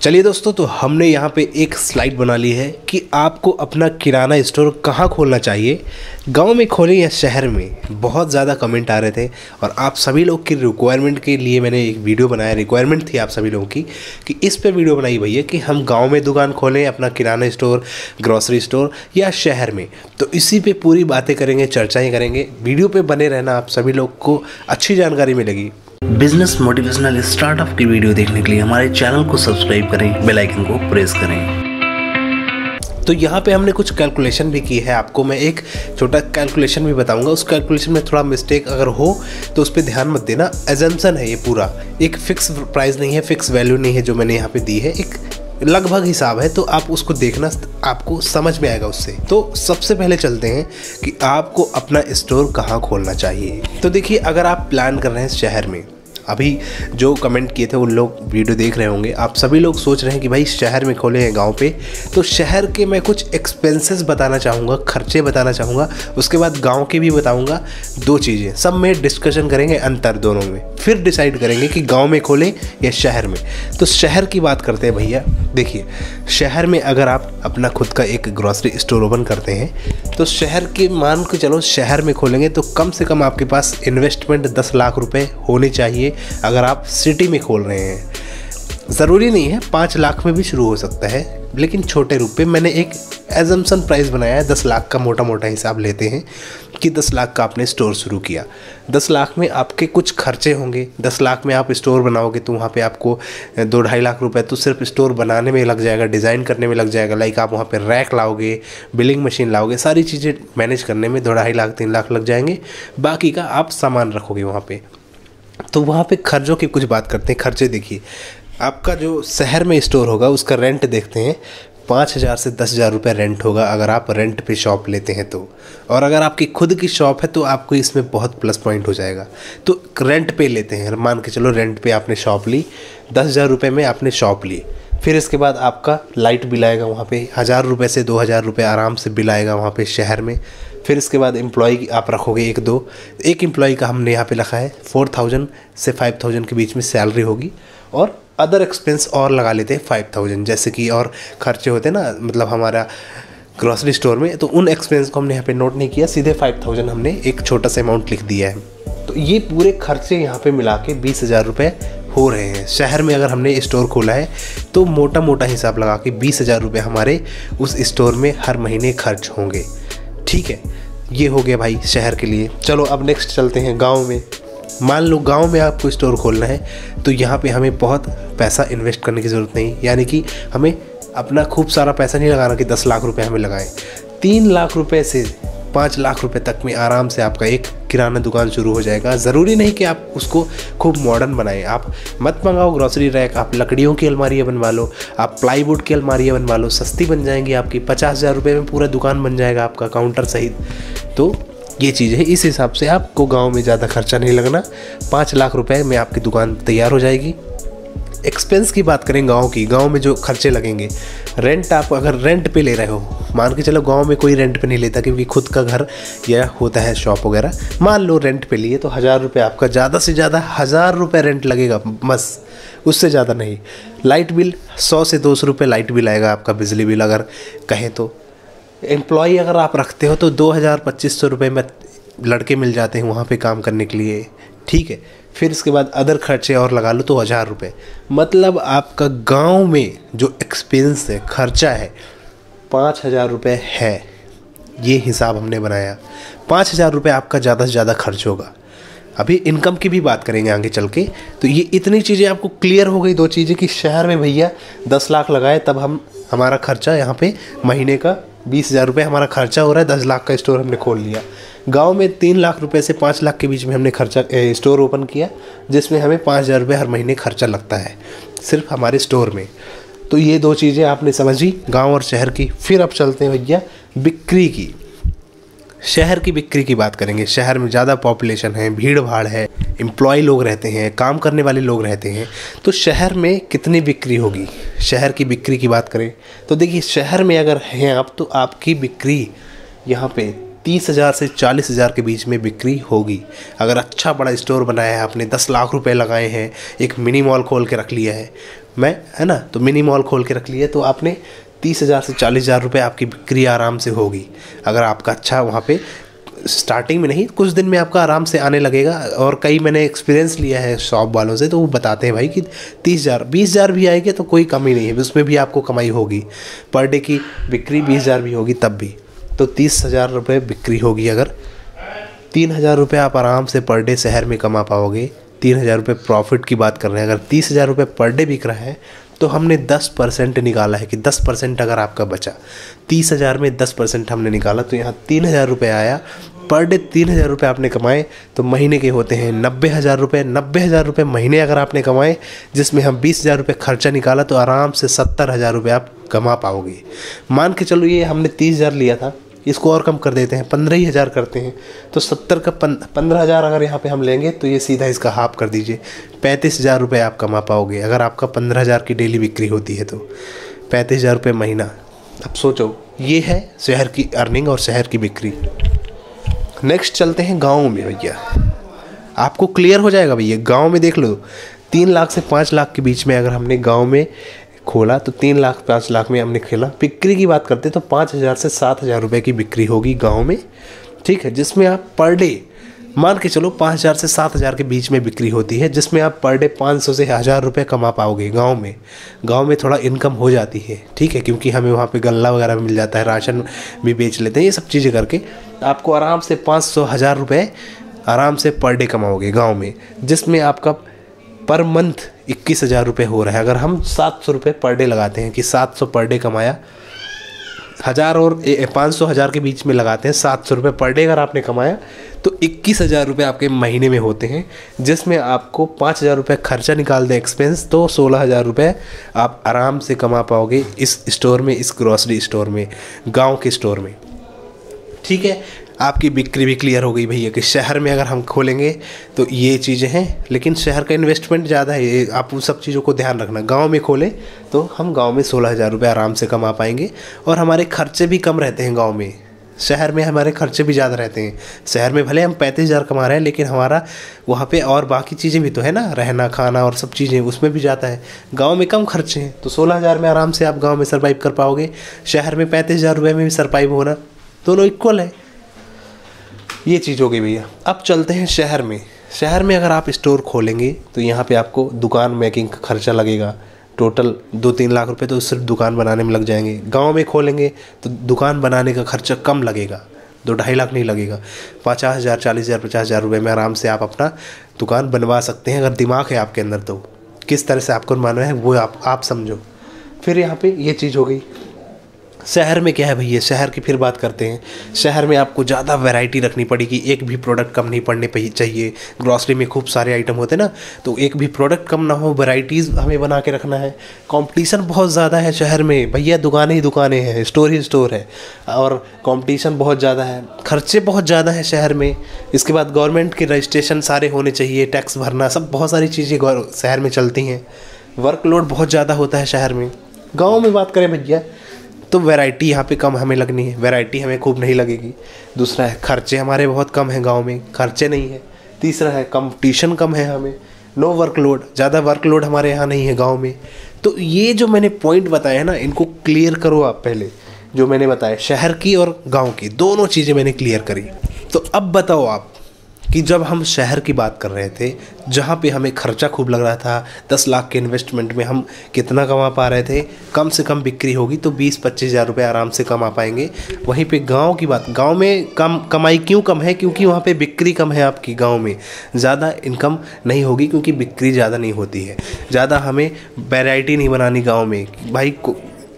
चलिए दोस्तों, तो हमने यहाँ पे एक स्लाइड बना ली है कि आपको अपना किराना स्टोर कहाँ खोलना चाहिए, गांव में खोलें या शहर में। बहुत ज़्यादा कमेंट आ रहे थे और आप सभी लोग की रिक्वायरमेंट के लिए मैंने एक वीडियो बनाया। रिक्वायरमेंट थी आप सभी लोगों की कि इस पे वीडियो बनाई भैया कि हम गांव में दुकान खोलें अपना किराना स्टोर, ग्रॉसरी स्टोर, या शहर में। तो इसी पे पूरी बातें करेंगे, चर्चाएँ करेंगे। वीडियो पर बने रहना, आप सभी लोग को अच्छी जानकारी मिलेगी। बिजनेस मोटिवेशनल स्टार्टअप की वीडियो देखने के लिए हमारे चैनल को सब्सक्राइब करें, बेल आइकन को प्रेस करें। तो यहाँ पे हमने कुछ कैलकुलेशन भी की है। आपको मैं एक छोटा कैलकुलेशन भी बताऊंगा। उस कैलकुलेशन में थोड़ा मिस्टेक अगर हो तो उस पर ध्यान मत देना। एजम्पशन है ये पूरा, एक फिक्स प्राइस नहीं है, फिक्स वैल्यू नहीं है जो मैंने यहाँ पे दी है। एक लगभग हिसाब है, तो आप उसको देखना, आपको समझ में आएगा उससे। तो सबसे पहले चलते हैं कि आपको अपना स्टोर कहाँ खोलना चाहिए। तो देखिए, अगर आप प्लान कर रहे हैं शहर में, अभी जो कमेंट किए थे उन लोग वीडियो देख रहे होंगे, आप सभी लोग सोच रहे हैं कि भाई शहर में खोले हैं गांव पे। तो शहर के मैं कुछ एक्सपेंसेस बताना चाहूँगा, खर्चे बताना चाहूँगा, उसके बाद गांव के भी बताऊँगा। दो चीज़ें सब में डिस्कशन करेंगे, अंतर दोनों में, फिर डिसाइड करेंगे कि गांव में खोलें या शहर में। तो शहर की बात करते हैं भैया। देखिए, शहर में अगर आप अपना खुद का एक ग्रॉसरी स्टोर ओपन करते हैं तो शहर के, मान के चलो शहर में खोलेंगे तो कम से कम आपके पास इन्वेस्टमेंट 10 लाख रुपए होने चाहिए। अगर आप सिटी में खोल रहे हैं, ज़रूरी नहीं है 5 लाख में भी शुरू हो सकता है, लेकिन छोटे रूप पे मैंने एक एजम्पशन प्राइस बनाया है। 10 लाख का मोटा मोटा हिसाब लेते हैं कि 10 लाख का आपने स्टोर शुरू किया। 10 लाख में आपके कुछ खर्चे होंगे। 10 लाख में आप स्टोर बनाओगे तो वहाँ पे आपको 2-2.5 लाख रुपए तो सिर्फ स्टोर बनाने में लग जाएगा, डिज़ाइन करने में लग जाएगा। लाइक आप वहाँ पे रैक लाओगे, बिलिंग मशीन लाओगे, सारी चीज़ें मैनेज करने में 2-2.5 लाख 3 लाख लग जाएंगे। बाकी का आप सामान रखोगे वहाँ पे। तो वहाँ पे खर्चों की कुछ बात करते हैं। खर्चे देखिए, आपका जो शहर में स्टोर होगा उसका रेंट देखते हैं, 5,000 से 10,000 रुपये रेंट होगा अगर आप रेंट पे शॉप लेते हैं तो। और अगर आपकी खुद की शॉप है तो आपको इसमें बहुत प्लस पॉइंट हो जाएगा। तो रेंट पे लेते हैं, मान के चलो रेंट पे आपने शॉप ली, 10,000 रुपये में आपने शॉप ली। फिर इसके बाद आपका लाइट बिल आएगा वहाँ पे 1,000 रुपये से 2,000 रुपये आराम से बिल आएगा वहाँ पे शहर में। फिर इसके बाद एम्प्लॉई आप रखोगे 1-2, एक एम्प्लॉई का हमने यहाँ पे रखा है 4,000 से 5,000 के बीच में सैलरी होगी। और अदर एक्सपेंस और लगा लेते हैं 5,000, जैसे कि और खर्चे होते हैं ना, मतलब हमारा ग्रॉसरी स्टोर में। तो उन एक्सपेंस को हमने यहाँ पे नोट नहीं किया, सीधे 5,000 हमने एक छोटा सा अमाउंट लिख दिया है। तो ये पूरे खर्चे यहाँ पे मिला के 20,000 रुपये हो रहे हैं। शहर में अगर हमने स्टोर खोला है तो मोटा मोटा हिसाब लगा के 20,000 रुपये हमारे उस स्टोर में हर महीने खर्च होंगे। ठीक है, ये हो गया भाई शहर के लिए। चलो अब नेक्स्ट चलते हैं गांव में। मान लो गांव में आपको स्टोर खोलना है तो यहाँ पे हमें बहुत पैसा इन्वेस्ट करने की ज़रूरत नहीं, यानी कि हमें अपना खूब सारा पैसा नहीं लगाना कि 10 लाख रुपए हमें लगाएं। 3 लाख रुपए से 5 लाख रुपए तक में आराम से आपका एक किराना दुकान शुरू हो जाएगा। ज़रूरी नहीं कि आप उसको खूब मॉडर्न बनाएं। आप मत मंगाओ ग्रॉसरी रैक, आप लकड़ियों की अलमारियाँ बनवा लो, आप प्लाईवुड की अलमारियाँ बनवा लो, सस्ती बन जाएंगी आपकी। 50,000 रुपये में पूरा दुकान बन जाएगा आपका, काउंटर सहित। तो ये चीज़ है, इस हिसाब से आपको गांव में ज़्यादा खर्चा नहीं लगना। 5 लाख रुपए में आपकी दुकान तैयार हो जाएगी। एक्सपेंस की बात करें गांव की, गांव में जो खर्चे लगेंगे, रेंट आप अगर रेंट पे ले रहे हो, मान के चलो गांव में कोई रेंट पे नहीं लेता क्योंकि खुद का घर या होता है शॉप वगैरह। मान लो रेंट पे लिए तो 1,000 रुपये आपका, ज़्यादा से ज़्यादा 1,000 रुपये रेंट लगेगा बस, उससे ज़्यादा नहीं। लाइट बिल 100 से 200 रुपये लाइट बिल आएगा आपका, बिजली बिल अगर कहें तो। एम्प्लॉई अगर आप रखते हो तो 2,000-2,500 रुपये में लड़के मिल जाते हैं वहाँ पे काम करने के लिए। ठीक है, फिर इसके बाद अदर खर्चे और लगा लो तो 1,000 रुपये। मतलब आपका गांव में जो एक्सपेंस है, खर्चा है, 5,000 रुपये है। ये हिसाब हमने बनाया। 5,000 रुपये आपका ज़्यादा से ज़्यादा खर्च होगा। अभी इनकम की भी बात करेंगे आगे चल के। तो ये इतनी चीज़ें आपको क्लियर हो गई, 2 चीज़ें, कि शहर में भैया 10 लाख लगाए तब हमारा खर्चा यहाँ पे महीने का 20,000 रुपये हमारा खर्चा हो रहा है। 10 लाख का स्टोर हमने खोल लिया। गांव में 3 लाख रुपए से 5 लाख के बीच में हमने खर्चा स्टोर ओपन किया, जिसमें हमें 5,000 रुपये हर महीने खर्चा लगता है सिर्फ हमारे स्टोर में। तो ये 2 चीज़ें आपने समझी, गांव और शहर की। फिर अब चलते हैं भैया बिक्री की। शहर की बिक्री की बात करेंगे। शहर में ज़्यादा पॉपुलेशन है, भीड़ भाड़ है, एम्प्लॉय लोग रहते हैं, काम करने वाले लोग रहते हैं। तो शहर में कितनी बिक्री होगी? शहर की बिक्री की बात करें तो देखिए, शहर में अगर हैं आप तो आपकी बिक्री यहाँ पे 30,000 से 40,000 के बीच में बिक्री होगी। अगर अच्छा बड़ा स्टोर बनाया है आपने, 10 लाख रुपए लगाए हैं, एक मिनी मॉल खोल के रख लिया है, मैं, है ना, तो मिनी मॉल खोल के रख लिया तो आपने 30,000 से 40,000 रुपये आपकी बिक्री आराम से होगी। अगर आपका अच्छा वहाँ पे स्टार्टिंग में नहीं, कुछ दिन में आपका आराम से आने लगेगा। और कई मैंने एक्सपीरियंस लिया है शॉप वालों से, तो वो बताते हैं भाई कि 30,000 20,000 भी आएगी तो कोई कमी नहीं है, उसमें भी आपको कमाई होगी। पर डे की बिक्री 20,000 भी होगी तब भी, तो 30,000 रुपये बिक्री होगी। अगर 3,000 रुपये आप आराम से पर डे शहर में कमा पाओगे। 3,000 रुपये प्रॉफिट की बात कर रहे हैं। अगर 30,000 रुपये पर डे बिक रहा है तो हमने 10% निकाला है कि 10% अगर आपका बचा, 30,000 में 10% हमने निकाला तो यहाँ 3,000 रुपये आया। पर डे 3,000 रुपये आपने कमाए तो महीने के होते हैं 90,000 रुपये। 90,000 रुपये महीने अगर आपने कमाए, जिसमें हम 20,000 रुपये खर्चा निकाला, तो आराम से 70,000 रुपये आप कमा पाओगे। मान के चलो ये हमने 30,000 लिया था, इसको और कम कर देते हैं, 15,000 करते हैं, तो 70 का 15,000 अगर यहाँ पे हम लेंगे तो ये सीधा इसका हाफ कर दीजिए, 35,000 रुपये आप कमा पाओगे। अगर आपका 15,000 की डेली बिक्री होती है तो 35,000 रुपये महीना। अब सोचो, ये है शहर की अर्निंग और शहर की बिक्री। नेक्स्ट चलते हैं गाँव में। भैया आपको क्लियर हो जाएगा। भैया गाँव में देख लो, 3 लाख से 5 लाख के बीच में अगर हमने गाँव में खोला तो 3 लाख 5 लाख में हमने खेला। बिक्री की बात करते तो 5,000 से 7,000 रुपये की बिक्री होगी गांव में, ठीक है, जिसमें आप पर डे मान के चलो 5,000 से 7,000 के बीच में बिक्री होती है, जिसमें आप पर डे 500 से 1,000 रुपये कमा पाओगे गांव में। गांव में थोड़ा इनकम हो जाती है, ठीक है, क्योंकि हमें वहाँ पे गल्ला वगैरह मिल जाता है, राशन भी बेच लेते हैं, ये सब चीज़ें करके आपको आराम से 500-1,000 रुपये आराम से पर डे कमाओगे गाँव में, जिसमें आपका पर मंथ 21,000 रुपये हो रहा है। अगर हम 700 रुपये पर डे लगाते हैं कि 700 पर डे कमाया, 1,000 और 500-1,000 के बीच में लगाते हैं, 700 रुपये पर डे अगर आपने कमाया तो 21,000 रुपये आपके महीने में होते हैं, जिसमें आपको 5,000 रुपये खर्चा निकाल दें एक्सपेंस, तो 16,000 रुपये आप आराम से कमा पाओगे इस स्टोर में, इस ग्रॉसरी स्टोर में, गाँव के स्टोर में, ठीक है। आपकी बिक्री भी क्लियर हो गई भैया कि शहर में अगर हम खोलेंगे तो ये चीज़ें हैं, लेकिन शहर का इन्वेस्टमेंट ज़्यादा है, आप उन सब चीज़ों को ध्यान रखना। गांव में खोलें तो हम गांव में 16,000 रुपये आराम से कमा पाएंगे और हमारे खर्चे भी कम रहते हैं गांव में। शहर में हमारे खर्चे भी ज़्यादा रहते हैं। शहर में भले हम 35,000 कमा रहे हैं, लेकिन हमारा वहाँ पे और बाकी चीज़ें भी तो है ना, रहना खाना और सब चीज़ें, उसमें भी जाता है। गांव में कम खर्चे हैं, तो 16,000 में आराम से आप गांव में सर्वाइव कर पाओगे। शहर में 35,000 रुपये में भी सर्वाइव होना, दोनों इक्वल है। ये चीज़ हो गई भैया। अब चलते हैं शहर में। शहर में अगर आप स्टोर खोलेंगे तो यहाँ पे आपको दुकान मेकिंग का खर्चा लगेगा, टोटल 2-3 लाख रुपए तो सिर्फ दुकान बनाने में लग जाएंगे। गांव में खोलेंगे तो दुकान बनाने का खर्चा कम लगेगा, 2-2.5 लाख नहीं लगेगा, 50,000 40,000 50,000 रुपये में आराम से आप अपना दुकान बनवा सकते हैं, अगर दिमाग है आपके अंदर तो। किस तरह से आपको बनवाना है वो आप समझो। फिर यहाँ पे ये चीज़ हो गई। शहर में क्या है भैया, शहर की फिर बात करते हैं। शहर में आपको ज़्यादा वैरायटी रखनी पड़ेगी, एक भी प्रोडक्ट कम नहीं पड़ने चाहिए। ग्रॉसरी में खूब सारे आइटम होते हैं ना, तो एक भी प्रोडक्ट कम ना हो, वैराइटीज़ हमें बना के रखना है। कंपटीशन बहुत ज़्यादा है शहर में भैया, दुकानें ही दुकानें हैं, स्टोर ही स्टोर है, और कंपटीशन बहुत ज़्यादा है, खर्चे बहुत ज़्यादा है शहर में। इसके बाद गवर्नमेंट के रजिस्ट्रेशन सारे होने चाहिए, टैक्स भरना, सब बहुत सारी चीज़ें शहर में चलती हैं। वर्कलोड बहुत ज़्यादा होता है शहर में। गाँव में बात करें भैया तो वैरायटी यहाँ पे कम हमें लगनी है, वैरायटी हमें खूब नहीं लगेगी। दूसरा है खर्चे हमारे बहुत कम हैं, गांव में खर्चे नहीं है। तीसरा है कंपटीशन कम है, हमें नो वर्कलोड, ज़्यादा वर्कलोड हमारे यहाँ नहीं है गांव में। तो ये जो मैंने पॉइंट बताया है ना, इनको क्लियर करो आप। पहले जो मैंने बताया शहर की और गाँव की दोनों चीज़ें मैंने क्लियर करी। तो अब बताओ आप कि जब हम शहर की बात कर रहे थे, जहाँ पे हमें खर्चा खूब लग रहा था, 10 लाख के इन्वेस्टमेंट में हम कितना कमा पा रहे थे, कम से कम बिक्री होगी तो 20-25 हज़ार रुपये आराम से कमा पाएंगे। वहीं पे गांव की बात, गांव में कमाई क्यों कम है, क्योंकि वहाँ पे बिक्री कम है आपकी। गांव में ज़्यादा इनकम नहीं होगी क्योंकि बिक्री ज़्यादा नहीं होती है, ज़्यादा हमें वैरायटी नहीं बनानी गाँव में भाई,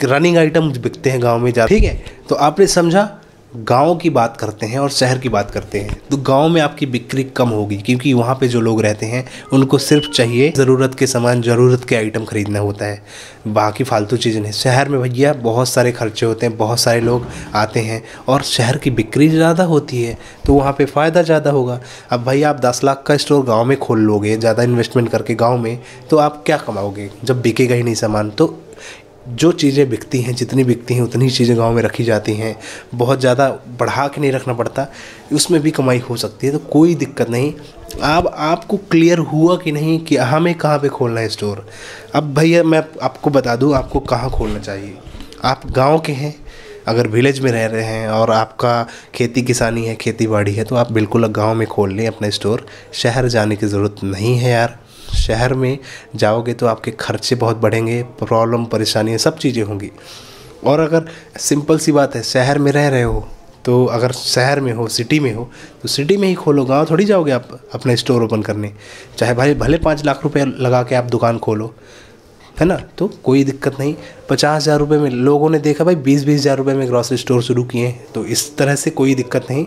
रनिंग आइटम बिकते हैं गाँव में ज़्यादा, ठीक है। तो आपने समझा, गांव की बात करते हैं और शहर की बात करते हैं। तो गांव में आपकी बिक्री कम होगी क्योंकि वहाँ पे जो लोग रहते हैं उनको सिर्फ चाहिए ज़रूरत के सामान, ज़रूरत के आइटम खरीदना होता है, बाकी फालतू चीज़ें नहीं। शहर में भैया बहुत सारे खर्चे होते हैं, बहुत सारे लोग आते हैं और शहर की बिक्री ज़्यादा होती है, तो वहाँ पे फ़ायदा ज़्यादा होगा। अब भाई आप 10 लाख का स्टोर गाँव में खोल लोगे ज़्यादा इन्वेस्टमेंट करके गाँव में, तो आप क्या कमाओगे जब बिकेगा ही नहीं सामान। तो जो चीज़ें बिकती हैं, जितनी बिकती हैं उतनी चीज़ें गांव में रखी जाती हैं, बहुत ज़्यादा बढ़ा के नहीं रखना पड़ता, उसमें भी कमाई हो सकती है, तो कोई दिक्कत नहीं। अब आपको क्लियर हुआ कि नहीं कि हमें कहाँ पे खोलना है स्टोर। अब भैया मैं आपको बता दूँ आपको कहाँ खोलना चाहिए। आप गांव के हैं, अगर विलेज में रह रहे हैं और आपका खेती किसानी है, खेती बाड़ी है, तो आप बिल्कुल गांव में खोल लें अपना स्टोर। शहर जाने की ज़रूरत नहीं है यार। शहर में जाओगे तो आपके खर्चे बहुत बढ़ेंगे, प्रॉब्लम परेशानियाँ सब चीज़ें होंगी। और अगर सिंपल सी बात है, शहर में रह रहे हो तो अगर शहर में हो, सिटी में हो, तो सिटी में ही खोलो। गाँव थोड़ी जाओगे आप अपना स्टोर ओपन करने। चाहे भाई भले 5 लाख रुपए लगा के आप दुकान खोलो, है ना, तो कोई दिक्कत नहीं। 50,000 रुपये में लोगों ने देखा भाई 20-20 हज़ार रुपये में ग्रॉसरी स्टोर शुरू किए हैं। तो इस तरह से कोई दिक्कत नहीं।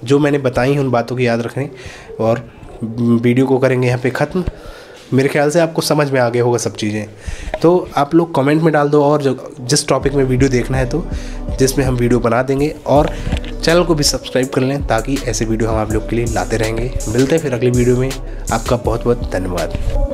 जो मैंने बताई उन बातों की याद रखें और वीडियो को करेंगे यहाँ पे ख़त्म। मेरे ख्याल से आपको समझ में आ गया होगा सब चीज़ें। तो आप लोग कमेंट में डाल दो और जिस टॉपिक में वीडियो देखना है तो जिसमें हम वीडियो बना देंगे। और चैनल को भी सब्सक्राइब कर लें ताकि ऐसे वीडियो हम आप लोग के लिए लाते रहेंगे। मिलते हैं फिर अगली वीडियो में। आपका बहुत बहुत धन्यवाद।